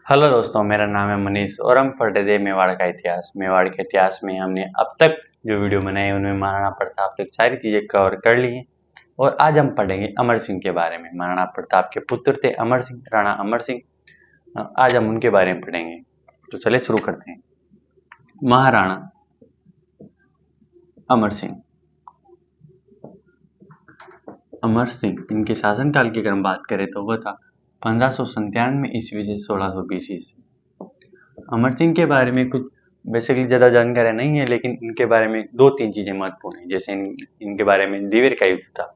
Hello दोस्तों, मेरा नाम है मनीष और हम पढ़ रहे थे मेवाड़ का इतिहास। मेवाड़ के इतिहास में हमने अब तक जो वीडियो बनाई उनमें महाराणा प्रताप तक सारी चीज़ें कवर कर ली हैं और आज हम पढ़ेंगे अमर सिंह के बारे में। महाराणा प्रताप के पुत्र थे अमर सिंह, राणा अमर सिंह। आज हम उनके बारे में पढ़ेंगे। तो चलिए शुरू करते हैं। महाराणा अमर सिंह। अमर सिंह इनके शासनकाल की अगर हम बात करें तो वह था 1597 ईस्वी से 1620 ईस्वी। अमर सिंह के बारे में कुछ बेसिकली ज़्यादा जानकारी नहीं है, लेकिन इनके बारे में दो तीन चीज़ें महत्वपूर्ण हैं। जैसे इनके बारे में दीवर का युद्ध था,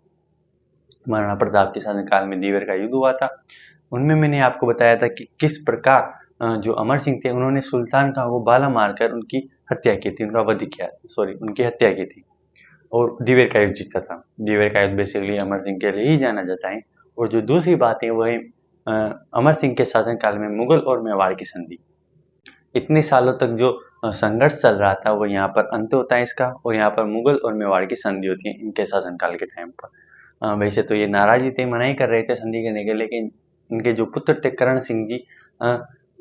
महाराणा प्रताप के शासनकाल में दीवर का युद्ध हुआ था। उनमें मैंने आपको बताया था कि किस प्रकार जो अमर सिंह थे उन्होंने सुल्तान का वो बाला मारकर उनकी हत्या की थी, उनका वध किया, उनकी हत्या की थी और दीवर का युद्ध जीता था। दीवर का युद्ध बेसिकली अमर सिंह के लिए ही जाना जाता है। और जो दूसरी बात है वह अमर सिंह के शासनकाल में मुगल और मेवाड़ की संधि। इतने सालों तक जो संघर्ष चल रहा था वो यहाँ पर अंत होता है इसका, और यहाँ पर मुगल और मेवाड़ की संधि होती है इनके शासनकाल के टाइम पर। वैसे तो ये नाराजी थे, मनाही कर रहे थे संधि करने के, लेकिन इनके जो पुत्र थे करण सिंह जी,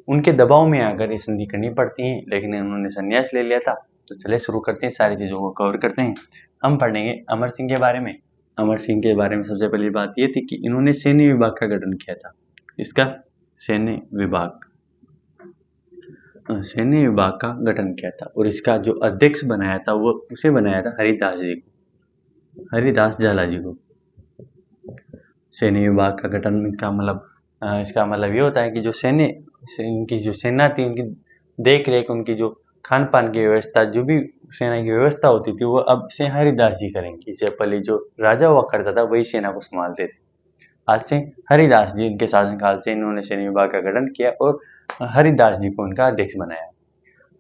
उनके दबाव में आकर ये संधि करनी पड़ती है, लेकिन उन्होंने संन्यास ले लिया था। तो चले शुरू करते हैं, सारी चीज़ों को कवर करते हैं। हम पढ़ेंगे अमर सिंह के बारे में। अमर सिंह के बारे में सबसे पहली बात ये थी कि इन्होंने सैन्य विभाग का गठन किया था। इसका सैन्य विभाग का गठन किया था और इसका जो अध्यक्ष बनाया था वो उसे बनाया था हरिदास जी को, हरिदास झाला जी को। सैन्य विभाग का गठन इसका मतलब ये होता है कि जो इनकी जो सेना थी उनकी देख रेख, उनकी जो खान पान की व्यवस्था, जो भी सेना की व्यवस्था होती थी वो अब से हरिदास जी करेंगे। इससे पहले जो राजा हुआ करता था वही सेना को संभालते थे। आज से हरिदास जी, इनके शासनकाल से इन्होंने सैन्य विभाग का गठन किया और हरिदास जी को उनका अध्यक्ष बनाया।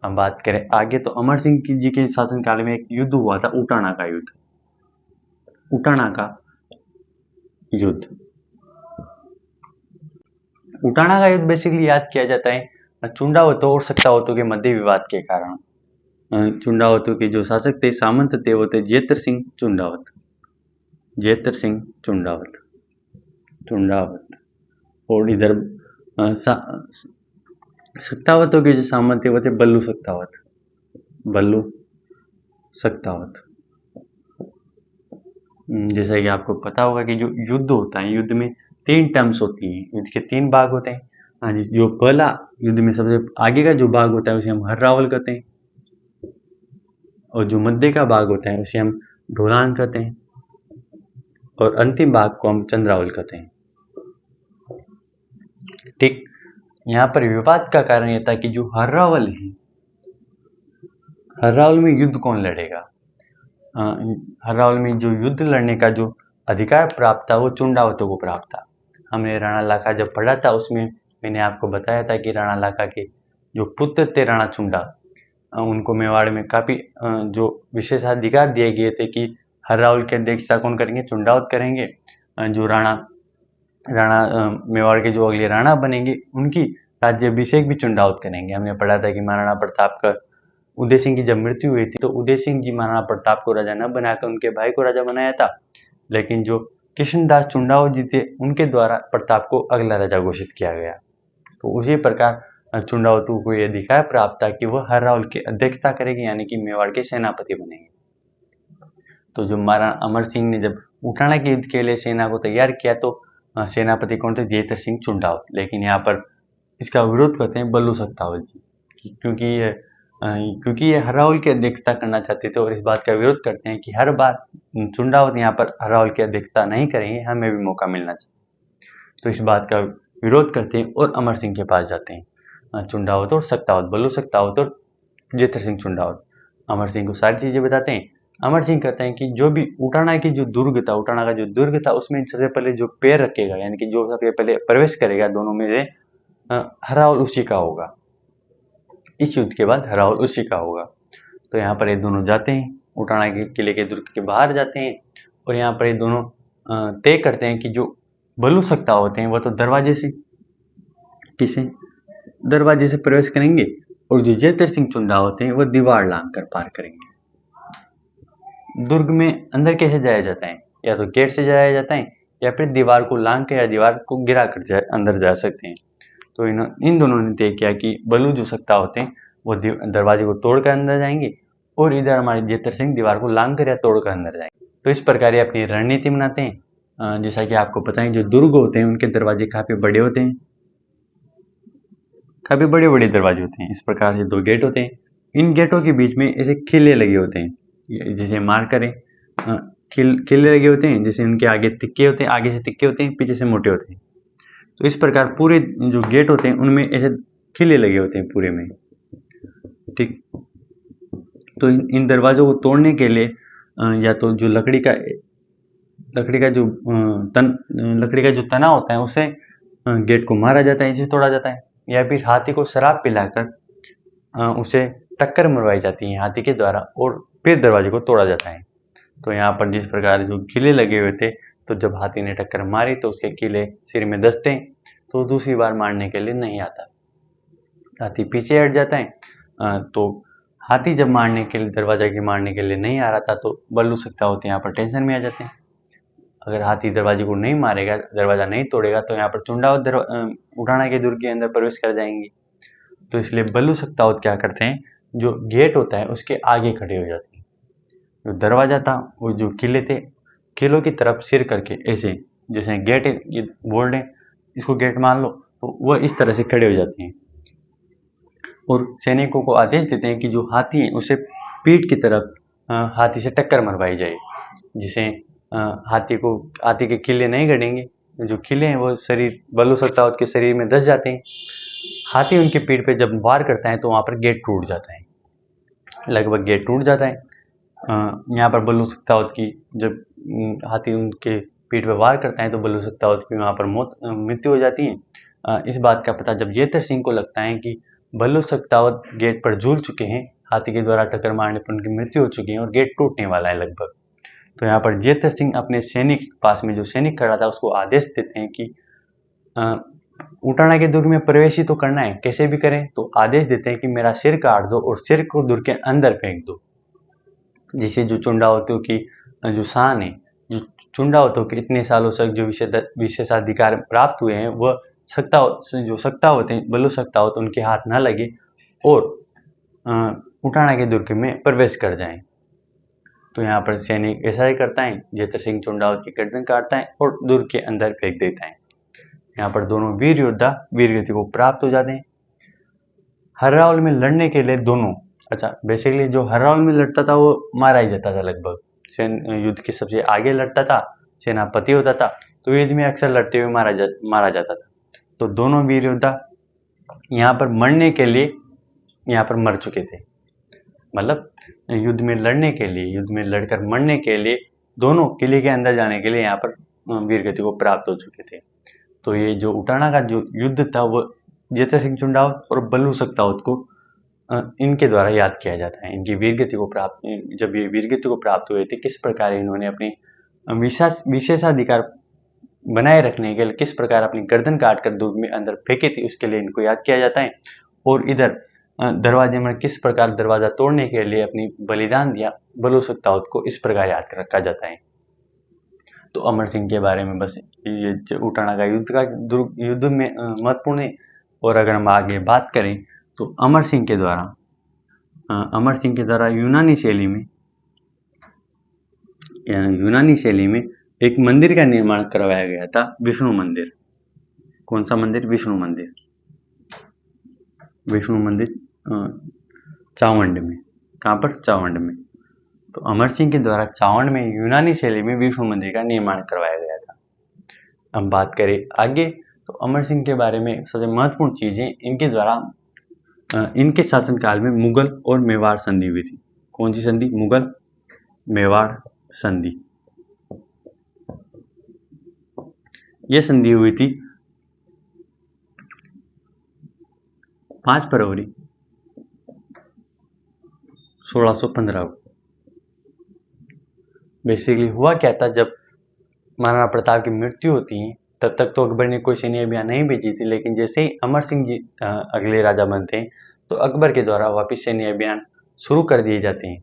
हम बात करें आगे तो अमर सिंह जी के शासनकाल में एक युद्ध हुआ था, उटाना का युद्ध। उटाना का युद्ध बेसिकली याद किया जाता है चुंडावतों और सत्तावतों के मध्य विवाद के कारण। चुंडावतों के जो शासक थे, सामंत थे, वो थे जयत्र सिंह चुंडावत। और इधर सत्तावतों के जो सामंत थे वो थे बल्लू सत्तावत। जैसा कि आपको पता होगा कि जो युद्ध होता है, युद्ध में 3 टर्म्स होती हैं, युद्ध के 3 भाग होते हैं। जो पहला युद्ध में सबसे आगे का जो भाग होता है उसे हम हर्रावल कहते हैं, और जो मध्य का भाग होता है उसे हम ढोलान कहते हैं, और अंतिम भाग को हम चंद्रावल कहते हैं। ठीक, यहाँ पर विवाद का कारण यह था कि जो हर्रावल है, हर्रावल में युद्ध कौन लड़ेगा। हर्रावल में जो युद्ध लड़ने का जो अधिकार प्राप्त था वो चुंडावतों को प्राप्त था। हमने राणा लाखा जब पढ़ा था उसमें मैंने आपको बताया था कि राणा लाखा के जो पुत्र थे राणा चुंडा, उनको मेवाड़ में काफ़ी जो विशेषाधिकार दिए गए थे कि हर्रावल की अध्यक्षता कौन करेंगे, चुंडावत करेंगे। जो राणा मेवाड़ के जो अगले राणा बनेंगे उनकी राज्याभिषेक भी चुंडावत करेंगे। हमने पढ़ा था कि महाराणा प्रताप का उदय सिंह की जब मृत्यु हुई थी तो उदय सिंह जी महाराणा प्रताप को राजा न बनाकर उनके भाई को राजा बनाया था, लेकिन जो कृष्णदास चुंडावत जी थे उनके द्वारा प्रताप को अगला राजा घोषित किया गया। तो उसी प्रकार चुंडावतों को यह अधिकार प्राप्त था कि वह हर्रावल की अध्यक्षता करेंगे, यानी कि मेवाड़ के सेनापति बनेंगे। तो जो महाराणा अमर सिंह ने जब उठाना के युद्ध के लिए सेना को तैयार किया तो सेनापति कौन थे, जयत्र सिंह चुंडावत। लेकिन यहाँ पर इसका विरोध करते हैं बल्लू सत्तावत जी, क्योंकि ये हर्रावल की अध्यक्षता करना चाहते थे और इस बात का विरोध करते हैं कि हर बार चुंडावत यहाँ पर हर्रावल की अध्यक्षता नहीं करेंगे, हमें भी मौका मिलना चाहिए। तो इस बात का विरोध करते हैं और अमर सिंह के पास जाते हैं, चुंडावत और सत्तावत, बल्लू सत्तावत और जयत्र सिंह चुंडावत। अमर सिंह को सारी चीज़ें बताते हैं। अमर सिंह कहते हैं कि जो भी उटाना का जो दुर्ग था उसमें सबसे पहले जो पैर रखेगा, यानी कि जो सबसे पहले प्रवेश करेगा दोनों में से, हर्रावल उसी का होगा। इस युद्ध के बाद हर्रावल उसी का होगा। तो यहाँ पर ये दोनों जाते हैं, उटाना के किले के दुर्ग के बाहर जाते हैं और यहाँ पर ये दोनों तय करते हैं कि जो बल्लू सत्तावत होते हैं वह तो दरवाजे से प्रवेश करेंगे, और जो जयत्र सिंह चुंडावत हैं वह दीवार लांघ कर पार करेंगे। दुर्ग में अंदर कैसे जाया जाता है, या तो गेट से जाया जाता है या फिर दीवार को लांघ कर या दीवार को गिरा कर अंदर जा सकते हैं। तो इन दोनों ने तय किया कि बल्लू जो सकता होते हैं वो दरवाजे को तोड़कर अंदर जाएंगे और इधर हमारे जेतर सिंह दीवार को लांग कर या तोड़कर अंदर जाएंगे। तो इस प्रकार ये अपनी रणनीति बनाते हैं। जैसा कि आपको पता है जो दुर्ग होते हैं उनके दरवाजे काफी बड़े होते हैं, काफी बड़े बड़े दरवाजे होते हैं। इस प्रकार से 2 गेट होते हैं। इन गेटों के बीच में ऐसे किले लगे होते हैं, जिसे मार करें किले लगे होते हैं, जैसे उनके आगे तिक्के होते हैं, आगे से तिक्के होते हैं, पीछे से मोटे होते हैं। तो इस प्रकार पूरे जो गेट होते हैं उनमें ऐसे किले लगे होते हैं पूरे में, ठीक। तो इन दरवाजों को तोड़ने के लिए या तो जो लकड़ी का जो तना होता है उससे गेट को मारा जाता है, इसे तोड़ा जाता है, या फिर हाथी को शराब पिलाकर उसे टक्कर मरवाई जाती है हाथी के द्वारा और फिर दरवाजे को तोड़ा जाता है। तो यहाँ पर जिस प्रकार जो किले लगे हुए थे, तो जब हाथी ने टक्कर मारी तो उसके किले सिर में दसते हैं, तो दूसरी बार मारने के लिए नहीं आता, हाथी पीछे हट जाता है। तो हाथी जब मारने के लिए दरवाजा के मारने के लिए नहीं आ रहा था तो बल्लू सकता होते यहाँ पर टेंशन में आ जाते हैं। अगर हाथी दरवाजे को नहीं मारेगा, दरवाजा नहीं तोड़ेगा, तो यहाँ पर चुंडावत उठाना के दुर्ग के अंदर प्रवेश कर जाएंगे। तो इसलिए बल्लू सकतावत क्या करते हैं, जो गेट होता है उसके आगे खड़े हो जाते हैं। जो दरवाजा था वो जो किले थे, किलों की तरफ सिर करके ऐसे, जैसे गेट ये बोर्ड है, इसको गेट मान लो, तो वह इस तरह से खड़े हो जाते हैं और सैनिकों को आदेश देते हैं कि जो हाथी है उसे पीठ की तरफ हाथी से टक्कर मरवाई जाए, जिसे हाथी के किले नहीं गड़ेंगे। जो किले हैं वो शरीर बल्लू सकतावत के शरीर में धस जाते हैं। हाथी उनके पीठ पे जब वार करता है तो वहां पर गेट टूट जाता है, लगभग गेट टूट जाता है। यहाँ पर बल्लू सकतावत की जब हाथी उनके पीठ पे वार करता है तो बल्लू सकतावत की वहां पर मृत्यु हो जाती है। इस बात का पता जब जेतर सिंह को लगता है कि बल्लू सकतावत गेट पर झूल चुके हैं, हाथी के द्वारा टक्कर मारने पर उनकी मृत्यु हो चुकी है और गेट टूटने वाला है लगभग, तो यहाँ पर जेतर सिंह अपने सैनिक पास में जो सैनिक खड़ा था उसको आदेश देते हैं कि उटाना के दुर्ग में प्रवेश ही तो करना है, कैसे भी करें। तो आदेश देते हैं कि मेरा सिर काट दो और सिर को दुर्ग के अंदर फेंक दो, जिसे जो चुंडावतों की जो शान है, जो चुंडावतों के इतने सालों से जो विशेषाधिकार प्राप्त हुए हैं, वह सक्तावत हैं, बल्लू सक्तावत उनके हाथ ना लगे और उटाना के दुर्ग में प्रवेश कर जाएं। तो यहाँ पर सैनिक ऐसा ही करता है, जेतर सिंह चुंडावत की गर्दन काटता है और दुर्ग के अंदर फेंक देता है। यहाँ पर दोनों वीर योद्धा वीरगति को प्राप्त हो जाते हैं। हर्रावल में लड़ने के लिए दोनों, बेसिकली जो हर्रावल में लड़ता था वो मारा ही जाता था, लगभग युद्ध के सबसे आगे लड़ता था, सेनापति होता था, तो युद्ध में अक्सर लड़ते हुए मारा जाता था। तो दोनों वीर योद्धा यहाँ पर मरने के लिए यहाँ पर मर चुके थे, मतलब युद्ध में लड़ने के लिए, युद्ध में लड़कर मरने के लिए दोनों किले के अंदर जाने के लिए यहाँ पर वीरगति को प्राप्त हो चुके थे। तो ये जो उटाना का जो युद्ध था वो जेतर सिंह चुंडावत और बल्लू सकतावत को इनके द्वारा याद किया जाता है। इनकी वीरगति को प्राप्त, जब ये वीरगति को प्राप्त हुए थे, किस प्रकार इन्होंने अपनी विशेषाधिकार बनाए रखने के लिए किस प्रकार अपनी गर्दन काट कर दुर्ग में अंदर फेंकी थी, उसके लिए इनको याद किया जाता है। और इधर दरवाजे में किस प्रकार दरवाजा तोड़ने के लिए अपनी बलिदान दिया, बल्लू सकतावत को इस प्रकार याद रखा जाता है। तो अमर सिंह के बारे में बस ये उटाना का युद्ध में महत्वपूर्ण है। और अगर हम आगे बात करें तो अमर सिंह के द्वारा यूनानी शैली में एक मंदिर का निर्माण करवाया गया था, विष्णु मंदिर। कौन सा मंदिर? विष्णु मंदिर चावंड में। कहाँ पर? चावंड में। तो अमर सिंह के द्वारा चावंड में यूनानी शैली में विष्णु मंदिर का निर्माण करवाया गया था। हम बात करें आगे तो अमर सिंह के बारे में सबसे महत्वपूर्ण चीजें, इनके द्वारा इनके शासनकाल में मुगल और मेवाड़ संधि हुई थी। कौन सी संधि? मुगल मेवाड़ संधि। यह संधि हुई थी 5 फरवरी 1615 को। बेसिकली हुआ क्या था, जब महाराणा प्रताप की मृत्यु होती है तब तक तो अकबर ने कोई सैन्य अभियान नहीं भेजी थी, लेकिन जैसे ही अमर सिंह जी अगले राजा बनते हैं तो अकबर के द्वारा वापस सैन्य अभियान शुरू कर दिए जाते हैं।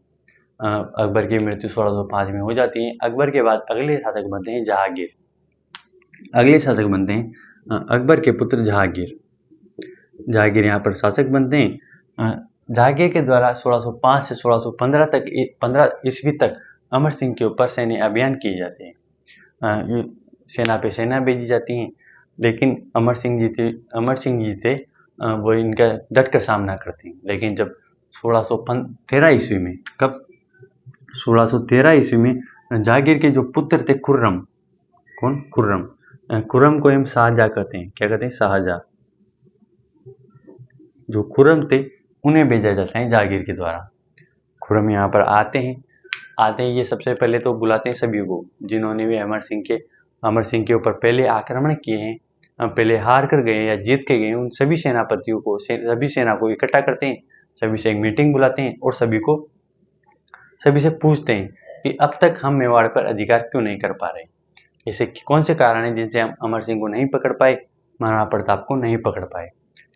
अकबर की मृत्यु 1605 में हो जाती है। अकबर के बाद अगले शासक बनते हैं जहांगीर। अगले शासक बनते हैं अकबर के पुत्र जहांगीर। जहांगीर यहाँ पर शासक बनते हैं। जहांगीर के द्वारा 1605 से 1615 तक 15 ईस्वी तक अमर सिंह के ऊपर सैन्य अभियान किए जाते हैं। सेना पे सेना भेजी जाती हैं, लेकिन अमर सिंह जी थे वो इनका डट कर सामना करते हैं। लेकिन जब 1613 ईस्वी में, कब 1613 ईस्वी में जहांगीर के जो पुत्र थे खुर्रम, कौन? खुर्रम को हम शाहजहाँ कहते हैं। क्या कहते हैं? शाहजहाँ। जो खुर्रम थे उन्हें भेजा जाता है जहांगीर के द्वारा। खुर्रम यहाँ पर आते हैं ये सबसे पहले तो बुलाते हैं सभी को जिन्होंने भी अमर सिंह के ऊपर पहले आक्रमण किए हैं, पहले हार कर गए या जीत के गए, उन सभी सेनापतियों को, सभी सेना को इकट्ठा करते हैं, सभी से एक मीटिंग बुलाते हैं और सभी से पूछते हैं कि अब तक हम मेवाड़ पर अधिकार क्यों नहीं कर पा रहे, ऐसे कौन से कारण हैं जिनसे हम अमर सिंह को नहीं पकड़ पाए, महाराणा प्रताप को नहीं पकड़ पाए।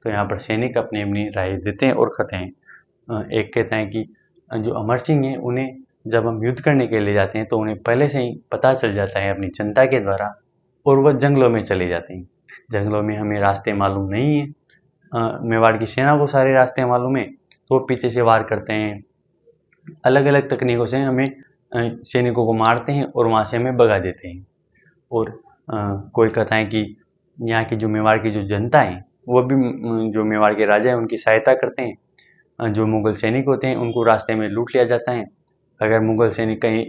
तो यहाँ पर सैनिक अपनी अपनी राय देते हैं और कहते हैं। एक कहता है कि जो अमर सिंह हैं उन्हें जब हम युद्ध करने के लिए जाते हैं तो उन्हें पहले से ही पता चल जाता है अपनी जनता के द्वारा, और वह जंगलों में चले जाते हैं। जंगलों में हमें रास्ते मालूम नहीं है, मेवाड़ की सेना को सारे रास्ते मालूम है, तो वो पीछे से वार करते हैं, अलग अलग तकनीकों से हमें सैनिकों को मारते हैं और वहाँ से हमें भगा देते हैं। और कोई कहता है कि यहाँ की जो मेवाड़ की जो जनता है वो भी जो मेवाड़ के राजा है उनकी सहायता करते हैं। जो मुगल सैनिक होते हैं उनको रास्ते में लूट लिया जाता है। अगर मुगल सैनिक कहीं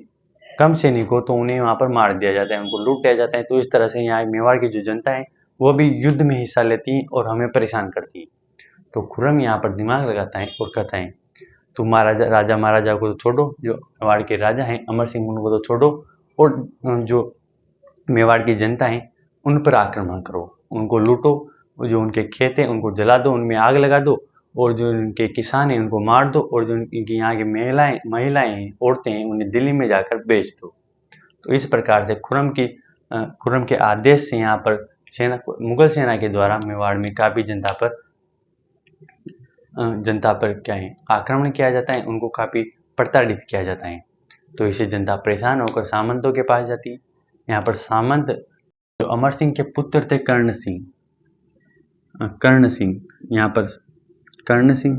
कम सैनिक हो तो उन्हें वहाँ पर मार दिया जाता है, उनको लूट लिया जाता है। तो इस तरह से यहाँ मेवाड़ की जो जनता है वो भी युद्ध में हिस्सा लेती है और हमें परेशान करती है। तो खुर्रम यहाँ पर दिमाग लगाता है और कहता है तुम राजा महाराजा को तो छोड़ो, जो मेवाड़ के राजा हैं अमर सिंह उनको तो छोड़ो, और जो मेवाड़ की जनता है उन पर आक्रमण करो, उनको लूटो, जो उनके खेत हैं उनको जला दो, उनमें आग लगा दो, और जो उनके किसान हैं उनको मार दो, और जो उनकी यहाँ की महिलाएं हैं, औरतें हैं, उन्हें दिल्ली में जाकर बेच दो। तो इस प्रकार से खुर्रम के आदेश से यहाँ पर मुगल सेना के द्वारा मेवाड़ में काफ़ी जनता पर क्या है आक्रमण किया जाता है, उनको काफ़ी प्रताड़ित किया जाता है। तो इससे जनता परेशान होकर सामंतों के पास जाती है। यहाँ पर सामंत जो अमर सिंह के पुत्र थे कर्ण सिंह, यहाँ पर कर्ण सिंह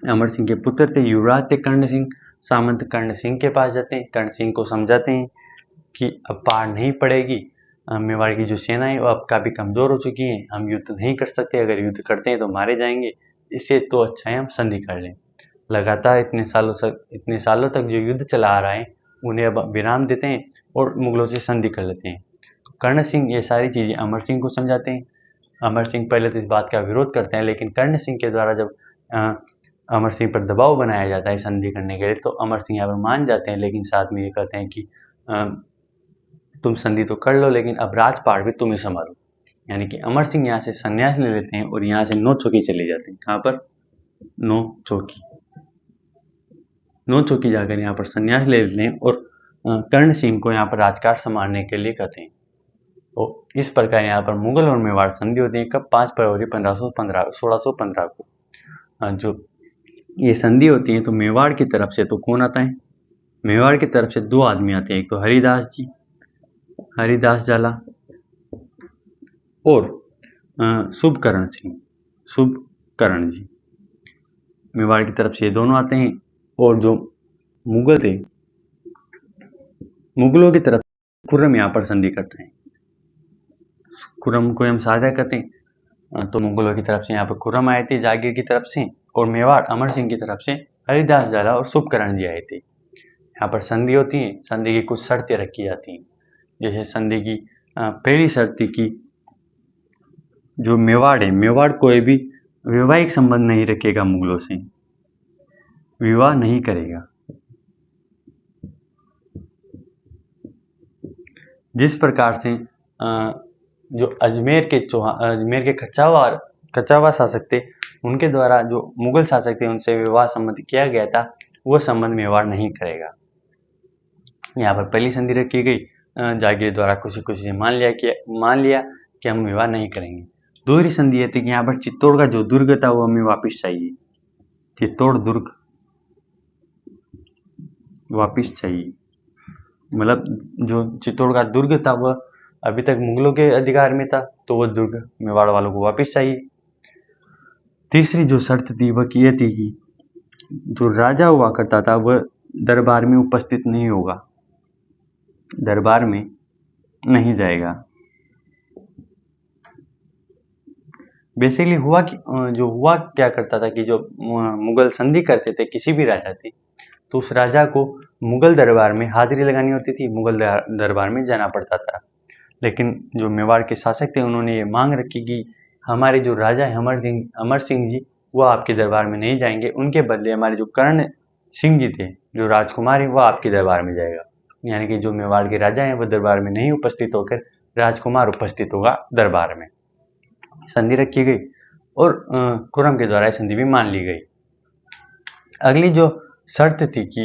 अमर सिंह के पुत्र थे, युवराज थे कर्ण सिंह। सामंत कर्ण सिंह के पास जाते हैं, कर्ण सिंह को समझाते हैं कि अब पार नहीं पड़ेगी, मेवाड़ की जो सेना है वो अब काफ़ी कमज़ोर हो चुकी है, हम युद्ध नहीं कर सकते, अगर युद्ध करते हैं तो मारे जाएंगे, इससे तो अच्छा है हम संधि कर लें। लगातार इतने सालों तक जो युद्ध चला आ रहा है उन्हें अब विराम देते हैं और मुगलों से संधि कर लेते हैं। कर्ण सिंह ये सारी चीज़ें अमर सिंह को समझाते हैं। अमर सिंह पहले तो इस बात का विरोध करते हैं, लेकिन कर्ण सिंह के द्वारा जब अमर सिंह पर दबाव बनाया जाता है संधि करने के लिए तो अमर सिंह यहाँ पर मान जाते हैं, लेकिन साथ में ये कहते हैं कि तुम संधि तो कर लो लेकिन अब राजपाट भी तुम्हें संभालो। यानी कि अमर सिंह यहाँ से संन्यास ले लेते हैं और यहाँ से नौचौकी चले जाते हैं। कहाँ पर? नौचौकी जाकर यहाँ पर संन्यास ले लेते हैं और कर्ण सिंह को यहाँ पर राजकाज संभालने के लिए कहते हैं। तो इस प्रकार यहाँ पर मुगल और मेवाड़ संधि होती है। कब? 5 फरवरी 1615 को जो ये संधि होती है। तो मेवाड़ की तरफ से तो कौन आता है? मेवाड़ की तरफ से 2 आदमी आते हैं, एक तो हरिदास जाला और शुभकर्ण जी। मेवाड़ की तरफ से ये दोनों आते हैं। और जो मुगल थे, मुगलों की तरफ खुर्रम यहाँ पर संधि करते हैं। खुर्रम को हम शाहजहाँ कहते हैं। तो मुगलों की तरफ से यहाँ पर खुर्रम आए थे जहांगीर की तरफ से, और मेवाड़ अमर सिंह की तरफ से हरिदास जाला और शुभकर्ण जी आए थे। यहाँ पर संधि होती है, संधि की कुछ शर्तें रखी जाती हैं। जैसे संधि की पहली शर्त थी कि जो मेवाड़ है, मेवाड़ कोई भी वैवाहिक संबंध नहीं रखेगा, मुगलों से विवाह नहीं करेगा। जिस प्रकार से जो अजमेर के कच्छावा शासक थे उनके द्वारा जो मुगल शासक थे उनसे विवाह संबंध किया गया था, वो संबंध मेवाड़ नहीं करेगा। यहाँ पर पहली संधि रखी गई, जहांगीर द्वारा खुशी से मान लिया कि हम विवाह नहीं करेंगे। दूसरी संधि ये थी कि यहाँ पर चित्तौड़ का जो दुर्ग था वो हमें वापस चाहिए, चित्तौड़ दुर्ग वापस चाहिए। मतलब जो चित्तौड़ का दुर्ग था वह अभी तक मुगलों के अधिकार में था, तो वह दुर्ग मेवाड़ वालों को वापस चाहिए। तीसरी जो शर्त थी वह ये थी कि जो राजा हुआ करता था वह दरबार में उपस्थित नहीं होगा, दरबार में नहीं जाएगा। बेसिकली हुआ कि जो हुआ क्या करता था कि जो मुगल संधि करते थे किसी भी राजा थे, तो उस राजा को मुगल दरबार में हाजिरी लगानी होती थी, मुगल दरबार में जाना पड़ता था। लेकिन जो मेवाड़ के शासक थे उन्होंने ये मांग रखी कि हमारे जो राजा है अमर सिंह जी वो आपके दरबार में नहीं जाएंगे, उनके बदले हमारे जो कर्ण सिंह जी थे जो राजकुमार है वो आपके दरबार में जाएगा। यानी कि जो मेवाड़ के राजा हैं वो दरबार में नहीं उपस्थित होकर राजकुमार उपस्थित होगा दरबार में। संधि रखी गई और खुर्रम के द्वारा संधि भी मान ली गई। अगली जो शर्त थी कि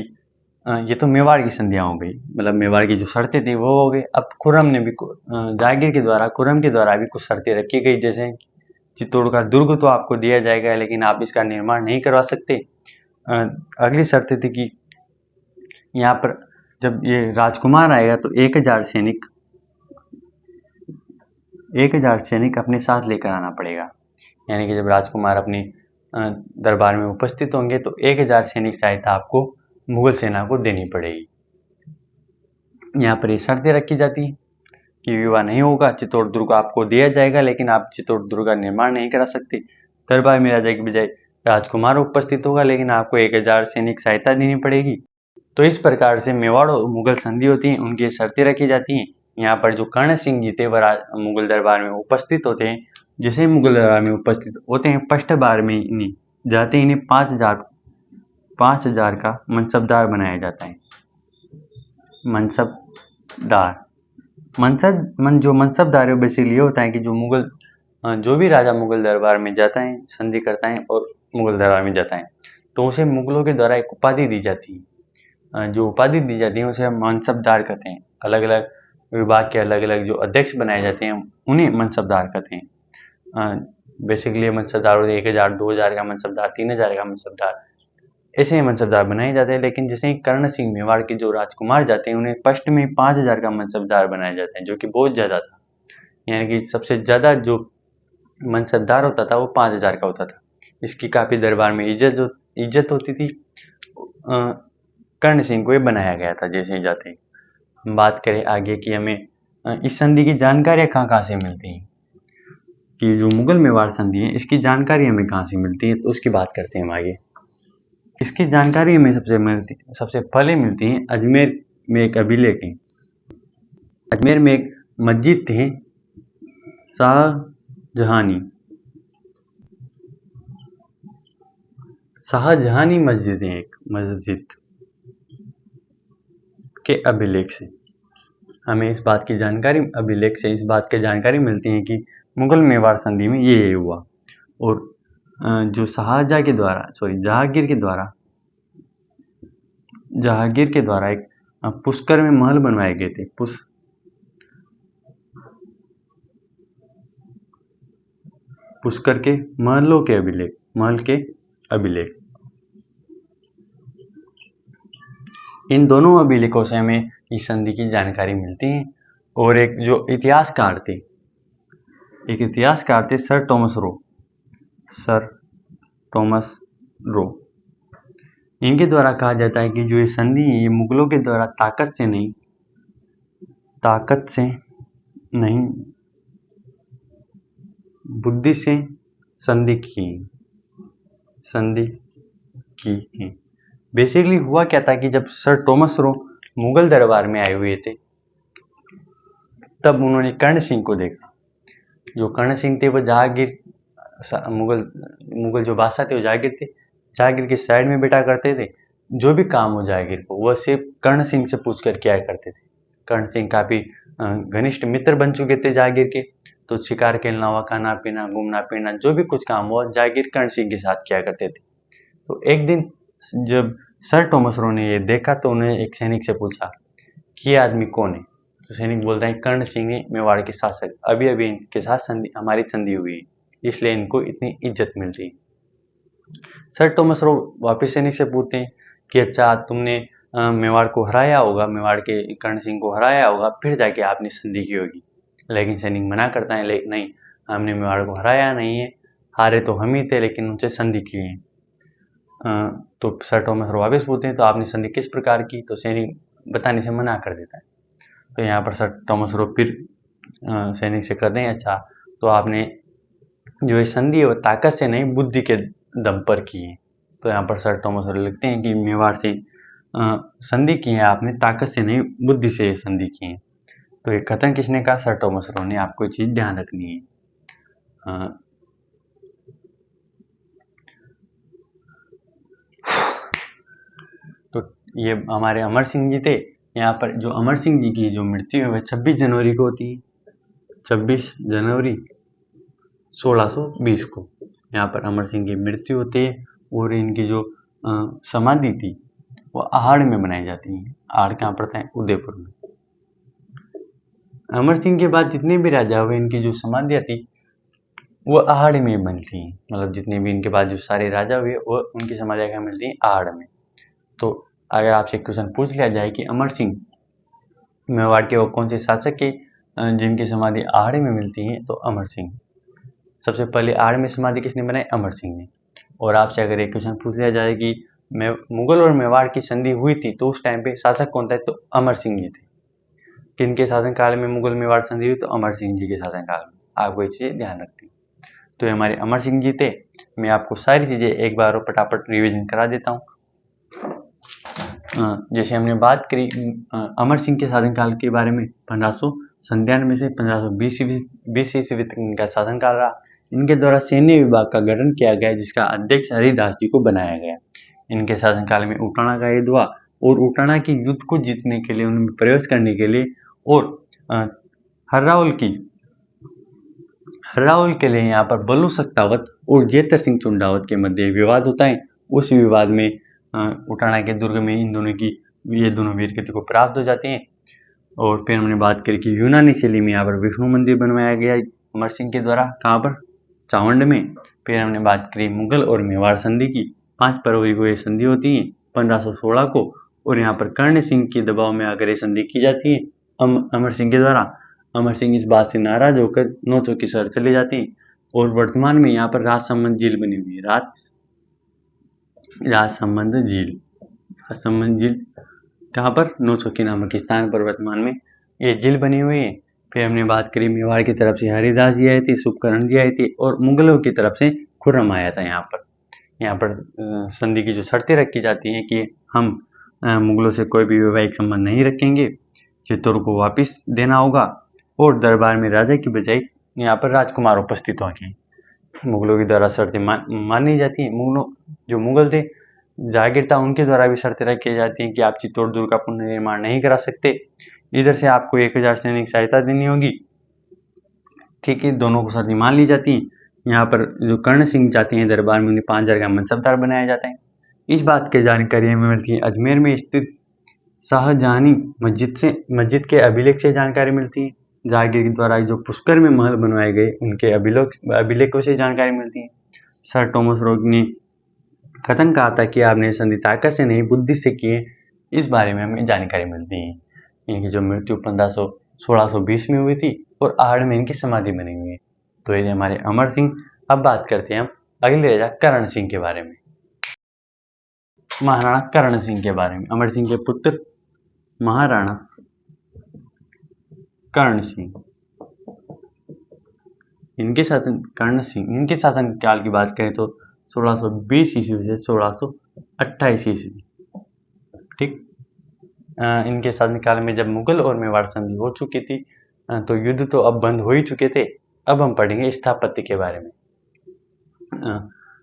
ये तो मेवाड़ की संधियां हो गई, मतलब मेवाड़ की जो शर्तें थी वो हो गई। अब खुर्रम ने भी जहांगीर के द्वारा खुर्रम के द्वारा भी कुछ शर्तें रखी गई, जैसे चित्तौड़ का दुर्ग तो आपको दिया जाएगा लेकिन आप इसका निर्माण नहीं करवा सकते। अगली शर्त थी कि यहाँ पर जब ये राजकुमार आएगा तो 1000 सैनिक अपने साथ लेकर आना पड़ेगा। यानी कि जब राजकुमार अपने दरबार में उपस्थित होंगे तो 1000 सैनिक सहायता आपको मुगल सेना को देनी पड़ेगी। यहाँ पर ये शर्तें रखी जाती हैं कि विवाह नहीं होगा, चित्तौड़ दुर्ग आपको दिया जाएगा लेकिन आप चित्तौड़ दुर्ग का निर्माण नहीं करा सकते। दरबार में राजा की बजाय राजकुमार उपस्थित होगा लेकिन आपको 1000 सैनिक सहायता देनी पड़ेगी। तो इस प्रकार से मेवाड़ और मुगल संधि होती है, उनकी शर्तें रखी जाती हैं। यहाँ पर जो कर्ण सिंह जी थे वह मुगल दरबार में उपस्थित होते हैं। जैसे मुगल दरबार में उपस्थित होते हैं फर्स्ट बार में इन्हें जाते ही इन्हें 5000 का मनसबदार बनाया जाता है। जो मनसबदार है बेसिकली ये होता है कि जो भी राजा मुगल दरबार में जाता है, संधि करता है और मुगल दरबार में जाता है तो उसे मुगलों के द्वारा एक उपाधि दी जाती है। जो उपाधि दी जाती है उसे हम मनसबदार कहते हैं। अलग अलग विभाग के अलग अलग जो अध्यक्ष बनाए जाते हैं उन्हें मनसबदार कहते हैं। बेसिकली मनसबदार होते हैं 1000, 2000 का मनसबदार, 3000 का मनसबदार, ऐसे मनसबदार बनाए जाते हैं। लेकिन जैसे कर्ण सिंह मेवाड़ के जो राजकुमार जाते हैं उन्हें फर्स्ट में 5000 का मनसबदार बनाया जाता है, जो कि बहुत ज्यादा था। यानी कि सबसे ज्यादा जो मनसबदार होता था वो 5000 का होता था। इसकी काफी दरबार में इज्जत होती थी। कर्ण सिंह को ये बनाया गया था जैसे ही जाते हैं। हम बात करें आगे कि हमें इस संधि की जानकारियां कहाँ से मिलती हैं, कि जो मुगल मेवाड़ संधि है इसकी जानकारी हमें कहाँ से मिलती है, तो उसकी बात करते हैं हम आगे। इसकी जानकारी हमें सबसे पहले मिलती है अजमेर में एक अभिलेख है। अजमेर में एक मस्जिद थी शाहजहानी मस्जिद है, एक मस्जिद के अभिलेख से हमें इस बात की जानकारी मिलती है कि मुगल मेवाड़ संधि में ये हुआ। और जो जहांगीर के द्वारा एक पुष्कर में महल बनवाए गए थे। पुष्कर के महल के अभिलेख। इन दोनों अभिलेखों से हमें इस संधि की जानकारी मिलती है। और एक जो इतिहासकार थे सर टॉमस रो, इनके द्वारा कहा जाता है कि जो ये संधि है ये मुगलों के द्वारा ताकत से नहीं बुद्धि से संधि की है। बेसिकली हुआ क्या था कि जब सर टॉमस रो मुगल दरबार में आए हुए थे तब उन्होंने कर्ण सिंह को देखा। जो कर्ण सिंह थे वो जहांगीर मुगल जो बादशाह थे वो जहांगीर के साइड में बैठा करते थे। जो भी काम हो जहांगीर को वह सिर्फ कर्ण सिंह से पूछ कर किया करते थे। कर्ण सिंह काफी घनिष्ठ मित्र बन चुके थे जहांगीर के, तो शिकार के अलावा खाना पीना घूमना फिरना जो भी कुछ काम हुआ जहांगीर कर्ण सिंह के साथ किया करते थे। तो एक दिन जब सर टॉमस रो ने ये देखा तो उन्हें एक सैनिक से पूछा कि ये आदमी कौन है। तो सैनिक बोलता है कर्ण सिंह है, मेवाड़ के शासक, अभी अभी इनके साथ हमारी संधि हुई है इसलिए इनको इतनी इज्जत मिल रही है। सर टॉमस रो वापिस सैनिक से पूछते हैं कि अच्छा तुमने मेवाड़ को हराया होगा, मेवाड़ के कर्ण सिंह को हराया होगा फिर जाके आपने संधि की होगी। लेकिन सैनिक मना करता है नहीं, हमने मेवाड़ को हराया नहीं है, हारे तो हम ही थे, लेकिन उनसे संधि की है। तो सर थॉमस रो वापस पूछते हैं तो आपने संधि किस प्रकार की, तो सैनिक बताने से मना कर देता है। तो यहाँ पर सर थॉमस रो फिर सैनिक से कहते हैं अच्छा, तो आपने जो ये संधि है वो ताकत से नहीं बुद्धि के दम पर की है। तो यहाँ पर सर थॉमस रो लिखते हैं कि मेवाड़ से संधि की है आपने, ताकत से नहीं बुद्धि से संधि की है। तो ये कथन किसने कहा, सर थॉमस रो ने। आपको ये चीज ध्यान रखनी है। तो ये हमारे अमर सिंह जी थे। यहाँ पर जो अमर सिंह जी की जो मृत्यु है वह 26 जनवरी को होती है, 26 जनवरी 1620 को यहाँ पर अमर सिंह की मृत्यु होती है। और इनकी जो समाधि थी वो आहड़ में बनाई जाती है। आहड़ कहाँ पड़ता है, उदयपुर में। अमर सिंह के बाद जितने भी राजा हुए इनकी जो समाधियाँ थी वो आहड़ में बनती हैं। मतलब जितने भी इनके बाद जो सारे राजा हुए वो उनकी समाधियाँ कहाँ मिलती हैं, आहड़ में। तो अगर आपसे क्वेश्चन पूछ लिया जाए कि अमर सिंह मेवाड़ के वो कौन से शासक के जिनकी समाधि आहड़ में मिलती है, तो अमर सिंह। सबसे पहले आहड़ में समाधि किसने बनाई, अमर सिंह ने। और आपसे अगर एक क्वेश्चन पूछ लिया जाए कि मुगल और मेवाड़ की संधि हुई थी तो उस टाइम पे शासक कौन था, तो अमर सिंह जी थे। किनके शासनकाल में मुगल मेवाड़ संधि हुई, तो अमर सिंह जी के शासनकाल में। आपको ये चीजें ध्यान रखनी। तो ये हमारे अमर सिंह जी थे। मैं आपको सारी चीजें एक बार और फटाफट रिवीजन करा देता हूँ। जैसे हमने बात करी अमर सिंह के शासनकाल के बारे में, 1597 से 1520 ईस्वी तक इनका शासनकाल रहा। इनके द्वारा सैन्य विभाग का गठन किया गया जिसका अध्यक्ष हरिदास जी को बनाया गया। इनके शासनकाल में उटाना का युद्ध हुआ और उटाना की युद्ध को जीतने के लिए, उनमें प्रवेश करने के लिए और हर्राउल के लिए यहाँ पर बल्लू सत्तावत और जेतर सिंह चुंडावत के मध्य विवाद होता है। उस विवाद में उटाना के दुर्ग में इन दोनों की ये दोनों वीर गति को प्राप्त हो जाते हैं। और फिर हमने बात करी कि यूनानी शैली में यहाँ पर विष्णु मंदिर बनवाया गया अमर सिंह के द्वारा, कहाँ पर, चावंड में। फिर हमने बात करी मुगल और मेवाड़ संधि की। 5 फरवरी को ये संधि होती है 1516 को। और यहाँ पर कर्ण सिंह के दबाव में आकर ये संधि की जाती है अमर सिंह के द्वारा। अमर सिंह इस बात से नाराज होकर नौचों की शहर चले जाते हैं। और वर्तमान में यहाँ पर राजसमंद झील बनी हुई है। राजसमंद झील कहाँ पर, नौचौकी नामक स्थान पर वर्तमान में ये झील बनी हुई है। फिर हमने बात करी मेवाड़ की तरफ से हरिदास जी आए थे, शुभकर्ण जी आए थे, और मुगलों की तरफ से खुर्रम आया था। यहाँ पर संधि की जो शर्तें रखी जाती हैं कि हम मुगलों से कोई भी वैवाहिक संबंध नहीं रखेंगे, चित्तौड़ को वापस देना होगा, और दरबार में राजा की बजाय यहाँ पर राजकुमार उपस्थित होंगे। मुगलों के द्वारा शर्तें मानी जाती हैं। जो मुगल थे, जागीर था, उनके द्वारा भी शर्तें रखी जाती हैं कि आप चित्तौड़ दुर्ग का पुनर्निर्माण नहीं करा सकते, इधर से आपको 1000 सैनिक सहायता देनी होगी। ठीक है, दोनों को शर्तें मान ली जाती हैं। यहाँ पर जो कर्ण सिंह जाते हैं दरबार में, उन्हें 5000 का मनसबदार बनाया जाता है। इस बात की जानकारी हमें मिलती है अजमेर में स्थित शाहजहानी मस्जिद के अभिलेख से जानकारी मिलती है। जहांगीर के द्वारा जो पुष्कर में महल बनवाए गए उनके अभिलेखों से जानकारी मिलती है। सर थॉमस रोग ने कथन कहा था कि आपने संधि ताकत से नहीं बुद्धि से किए, इस बारे में हमें जानकारी मिलती है। इनकी जो मृत्यु 1620 में हुई थी और आहड़ में इनकी समाधि बनी हुई है। तो ये हमारे अमर सिंह। अब बात करते हैं हम अगले राजा करण सिंह के बारे में। महाराणा करण सिंह के बारे में, अमर सिंह के पुत्र महाराणा कर्ण सिंह। इनके शासन काल की बात करें तो 1620 ईस्वी से 1628 ईस्वी। ठीक, इनके शासनकाल में जब मुगल और मेवाड़ संधि हो चुकी थी, तो युद्ध तो अब बंद हो ही चुके थे। अब हम पढ़ेंगे स्थापत्य के बारे में,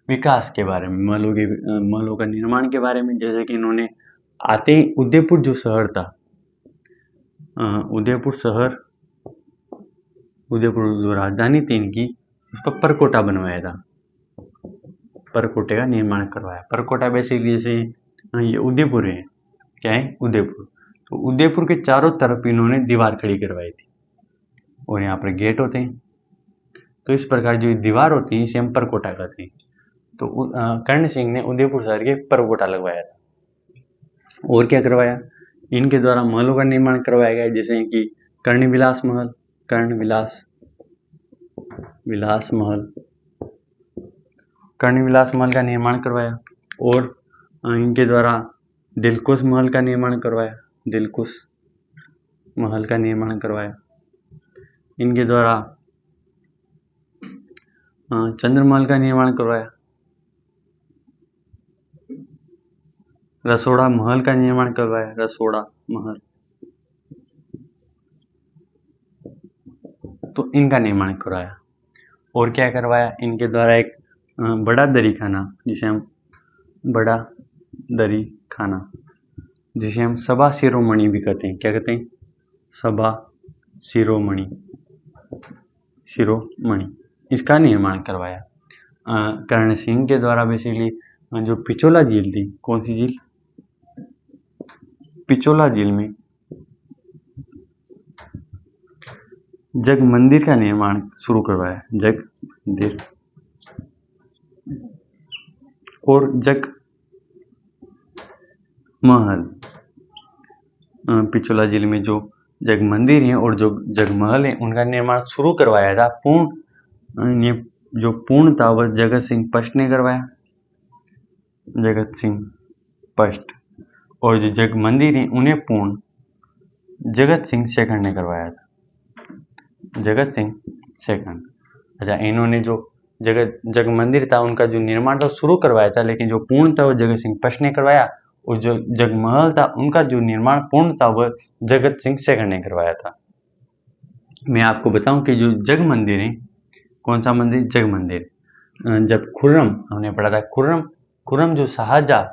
विकास के बारे में, महलों का निर्माण के बारे में। जैसे कि इन्होंने आते ही उदयपुर जो शहर था, उदयपुर जो राजधानी थी इनकी, उस पर परकोटा बनवाया था, परकोटे का निर्माण करवाया। परकोटा बेसिकली जैसे ये उदयपुर है, क्या है, उदयपुर। तो उदयपुर के चारों तरफ इन्होंने दीवार खड़ी करवाई थी और यहाँ पर गेट होते हैं। तो इस प्रकार जो दीवार होती है इसे हम परकोटा कहते हैं। तो कर्ण सिंह ने उदयपुर शहर के परकोटा लगवाया था। और क्या करवाया, इनके द्वारा महलों का निर्माण करवाया गया, जैसे कि कर्ण विलास महल, कर्णविलास महल का निर्माण करवाया और इनके द्वारा दिलकुश महल का निर्माण करवाया। दिलकुश महल का निर्माण करवाया। इनके द्वारा चंद्रमहल का निर्माण करवाया। रसोड़ा महल का निर्माण करवाया। रसोड़ा महल, तो इनका निर्माण करवाया। और क्या करवाया? इनके द्वारा एक बड़ा दरी खाना, जिसे हम बड़ा दरी खाना, जिसे हम सभा शिरोमणि भी कहते हैं। क्या कहते हैं? सभा शिरोमणि, शिरोमणि, इसका निर्माण करवाया। कर्ण सिंह के द्वारा बेसिकली जो पिचोला झील थी, कौन सी झील? पिचोला झील में जग मंदिर का निर्माण शुरू करवाया। जग मंदिर और जग महल, पिचोला झील में जो जग मंदिर है और जो जग महल है उनका निर्माण शुरू करवाया था। पूर्ण जो पूर्ण था वह जगत सिंह फर्स्ट ने करवाया। जगत सिंह फर्स्ट। और जो जग मंदिर है उन्हें पूर्ण जगत सिंह सेकंड ने करवाया था। जगत सिंह सेकंड। अच्छा, इन्होंने जो जग मंदिर था उनका जो निर्माण था शुरू करवाया था, लेकिन जो पूर्ण था वो जगत सिंह फर्स्ट ने करवाया। और जो जगमहल था उनका जो निर्माण पूर्ण था वह जगत सिंह सेकंड ने करवाया था। मैं आपको बताऊं कि जो जग मंदिर है, कौन सा मंदिर? जग मंदिर। जब खुर्रम, हमने पढ़ा था खुर्रम जो शाहजहां,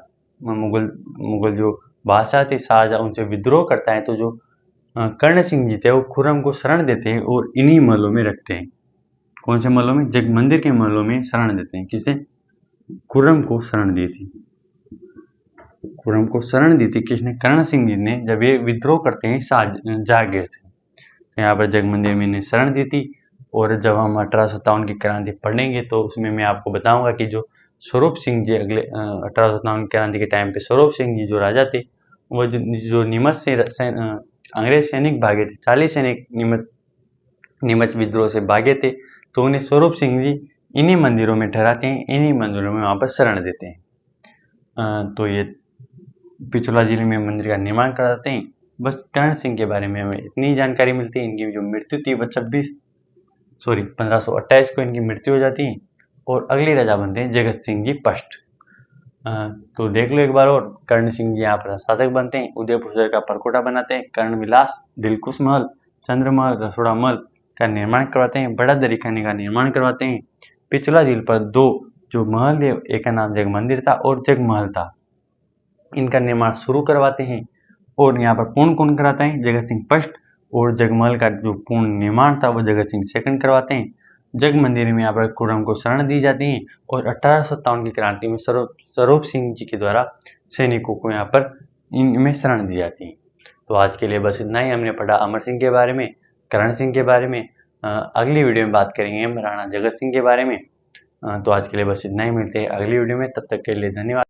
मुगल जो बादशाह थे शाहजहां, उनसे विद्रोह करता है, तो जो कर्ण सिंह जी थे वो खुर्रम को शरण देते हैं और इन्हीं महलों में रखते हैं। कौन से महलों में? जग मंदिर के महलों में शरण देते हैं। किसे? खुर्रम को शरण दी थी। खुर्रम को शरण दी थी किसने? कर्ण सिंह जी ने, जब ये विद्रोह करते हैं जहांगीर से। तो यहाँ पर जग मंदिर में इन्हें शरण दी थी। और जब हम 1857 की क्रांति पढ़ेंगे तो उसमें मैं आपको बताऊंगा कि जो स्वरूप सिंह जी अगले 1857 क्रांति के टाइम पे स्वरूप सिंह जी जो राजा थे, वो जो नीमच से अंग्रेज सैनिक भागे थे, 40 सैनिक नीमच विद्रोह से भागे थे, तो उन्हें स्वरूप सिंह जी इन्हीं मंदिरों में ठहराते हैं, इन्हीं मंदिरों में वहाँ पर शरण देते हैं। तो ये पिछोला जिले में मंदिर का निर्माण कराते हैं। बस कर्ण सिंह के बारे में हमें इतनी जानकारी मिलती है। इनकी जो मृत्यु थी वह 1528 को इनकी मृत्यु हो जाती है और अगले राजा बनते हैं जगत सिंह जी फर्स्ट। तो देख लो एक बार और, कर्ण सिंह जी यहाँ पर शासक बनते हैं, उदयपुर शहर का परकोटा बनाते हैं, कर्ण विलास, दिलकुश महल, चंद्रमहल, रसोड़ा महल का निर्माण करवाते हैं, बड़ा दरी खाने का निर्माण करवाते हैं। पिछला झील पर 2 जो महल है, एक का नाम जग मंदिर था और जग महल था, इनका निर्माण शुरू करवाते हैं। और यहाँ पर पूर्ण कौन कराता है? जगत सिंह फर्स्ट। और जगमहल का जो पूर्ण निर्माण था वो जगत सिंह सेकंड करवाते हैं। जग मंदिर में यहाँ पर खुर्रम को शरण दी जाती है और 1857 की क्रांति में स्वरूप सिंह जी के द्वारा सैनिकों को यहाँ पर इनमें शरण दी जाती है। तो आज के लिए बस इतना ही। हमने पढ़ा अमर सिंह के बारे में, करण सिंह के बारे में। अगली वीडियो में बात करेंगे महाराणा जगत सिंह के बारे में। तो आज के लिए बस इतना ही। मिलते हैं अगली वीडियो में, तब तक के लिए धन्यवाद।